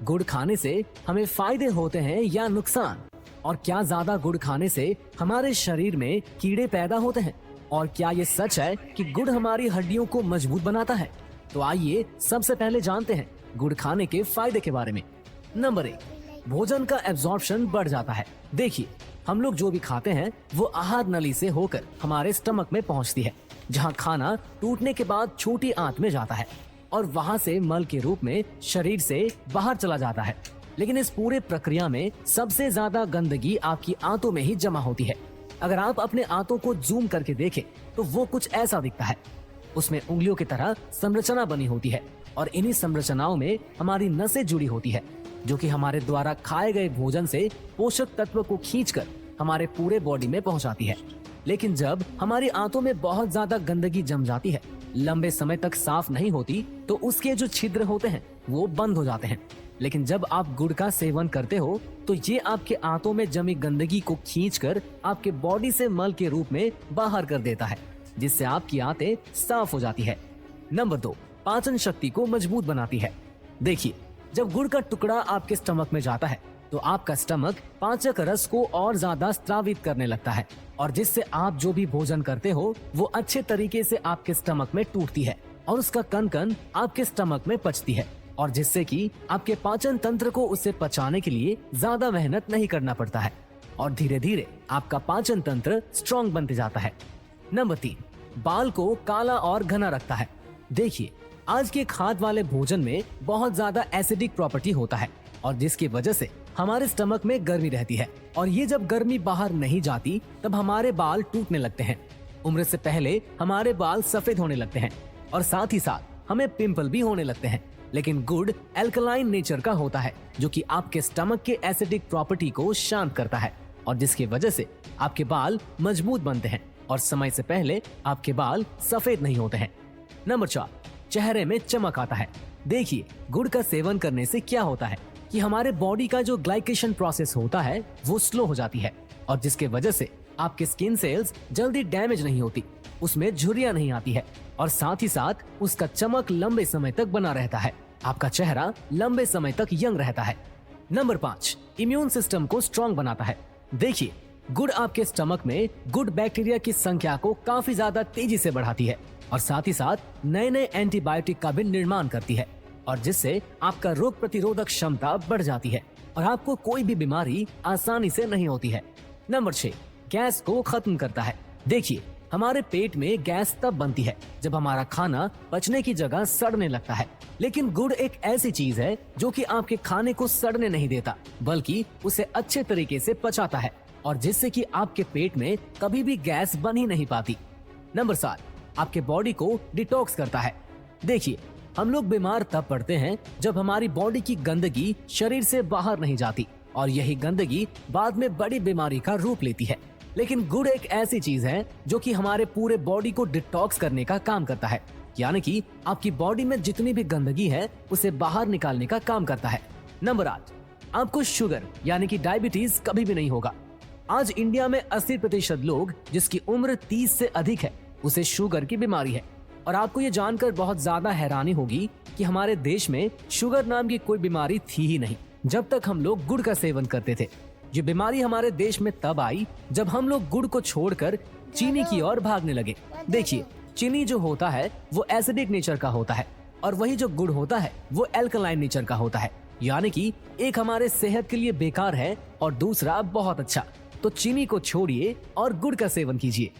गुड़ खाने से हमें फायदे होते हैं या नुकसान, और क्या ज्यादा गुड़ खाने से हमारे शरीर में कीड़े पैदा होते हैं, और क्या ये सच है कि गुड़ हमारी हड्डियों को मजबूत बनाता है। तो आइए सबसे पहले जानते हैं गुड़ खाने के फायदे के बारे में। नंबर 1, भोजन का एब्जॉर्प्शन बढ़ जाता है। देखिए, हम लोग जो भी खाते हैं वो आहार नली से होकर हमारे स्टमक में पहुंचती है, जहां खाना टूटने के बाद छोटी आंत में जाता है और वहां से मल के रूप में शरीर से बाहर चला जाता है। लेकिन इस पूरे प्रक्रिया में सबसे ज्यादा गंदगी आपकी आंतों में ही जमा होती है। अगर आप अपने आंतों को जूम करके देखें तो वो कुछ ऐसा दिखता है। उसमें उंगलियों की तरह संरचना बनी होती है और इन्हीं संरचनाओं में हमारी नसें जुड़ी होती है, जो कि हमारे द्वारा खाए गए भोजन से पोषक तत्व को खींचकर हमारे पूरे बॉडी में पहुंचाती है। लेकिन जब हमारी आंतों में बहुत ज्यादा गंदगी जम जाती है, लंबे समय तक साफ नहीं होती, तो उसके जो छिद्र होते हैं वो बंद हो जाते हैं। लेकिन जब आप गुड़ का सेवन करते हो तो ये आपके आंतों में जमी गंदगी को खींचकर आपके बॉडी से मल के रूप में बाहर कर देता है, जिससे आपकी आंतें साफ हो जाती है। नंबर 2, पाचन शक्ति को मजबूत बनाती है। देखिए, जब गुड़ का टुकड़ा आपके स्टमक में जाता है तो आपका स्टमक पाचक रस को और ज्यादा स्रावित करने लगता है, और जिससे आप जो भी भोजन करते हो वो अच्छे तरीके से आपके स्टमक में टूटती है और उसका कण कण आपके स्टमक में पचती है, और जिससे कि आपके पाचन तंत्र को उसे पचाने के लिए ज्यादा मेहनत नहीं करना पड़ता है और धीरे धीरे आपका पाचन तंत्र स्ट्रॉन्ग बनते जाता है। नंबर 3, बाल को काला और घना रखता है। देखिए, आज के खाद वाले भोजन में बहुत ज्यादा एसिडिक प्रॉपर्टी होता है, और जिसकी वजह से हमारे स्टमक में गर्मी रहती है, और ये जब गर्मी बाहर नहीं जाती तब हमारे बाल टूटने लगते हैं। उम्र से पहले हमारे बाल सफेद होने लगते हैं और साथ ही साथ हमें पिंपल भी होने लगते हैं। लेकिन गुड़ एल्कलाइन नेचर का होता है, जो कि आपके स्टमक के एसिडिक प्रॉपर्टी को शांत करता है, और जिसकी वजह से आपके बाल मजबूत बनते हैं और समय से पहले आपके बाल सफेद नहीं होते हैं। नंबर 4, चेहरे में चमक आता है। देखिए, गुड़ का सेवन करने से क्या होता है कि हमारे बॉडी का जो ग्लाइकेशन प्रोसेस होता है वो स्लो हो जाती है, और जिसके वजह से आपके स्किन सेल्स जल्दी डैमेज नहीं होती, उसमें झुर्रियां नहीं आती है, और साथ ही साथ उसका चमक लंबे समय तक बना रहता है। आपका चेहरा लंबे समय तक यंग रहता है। नंबर 5, इम्यून सिस्टम को स्ट्रॉन्ग बनाता है। देखिए, गुड़ आपके स्टमक में गुड बैक्टीरिया की संख्या को काफी ज्यादा तेजी से बढ़ाती है, और साथ ही साथ नए नए एंटीबायोटिक का भी निर्माण करती है, और जिससे आपका रोग प्रतिरोधक क्षमता बढ़ जाती है और आपको कोई भी बीमारी आसानी से नहीं होती है। नंबर 6, गैस को खत्म करता है। देखिए, हमारे पेट में गैस तब बनती है जब हमारा खाना पचने की जगह सड़ने लगता है, लेकिन गुड़ एक ऐसी चीज है जो कि आपके खाने को सड़ने नहीं देता, बल्कि उसे अच्छे तरीके से पचाता है, और जिससे कि आपके पेट में कभी भी गैस बन ही नहीं पाती। नंबर 7, आपके बॉडी को डिटॉक्स करता है। देखिए, हम लोग बीमार तब पड़ते हैं जब हमारी बॉडी की गंदगी शरीर से बाहर नहीं जाती, और यही गंदगी बाद में बड़ी बीमारी का रूप लेती है। लेकिन गुड़ एक ऐसी चीज है जो कि हमारे पूरे बॉडी को डिटॉक्स करने का काम करता है, यानी कि आपकी बॉडी में जितनी भी गंदगी है उसे बाहर निकालने का काम करता है। नंबर 8, आपको शुगर यानी कि डायबिटीज कभी भी नहीं होगा। आज इंडिया में 80% लोग जिसकी उम्र 30 से अधिक है उसे शुगर की बीमारी है, और आपको ये जानकर बहुत ज्यादा हैरानी होगी कि हमारे देश में शुगर नाम की कोई बीमारी थी ही नहीं जब तक हम लोग गुड़ का सेवन करते थे। ये बीमारी हमारे देश में तब आई जब हम लोग गुड़ को छोड़कर चीनी की ओर भागने लगे। देखिए, चीनी जो होता है वो एसिडिक नेचर का होता है, और वही जो गुड़ होता है वो एल्कलाइन नेचर का होता है, यानी कि एक हमारे सेहत के लिए बेकार है और दूसरा बहुत अच्छा। तो चीनी को छोड़िए और गुड़ का सेवन कीजिए।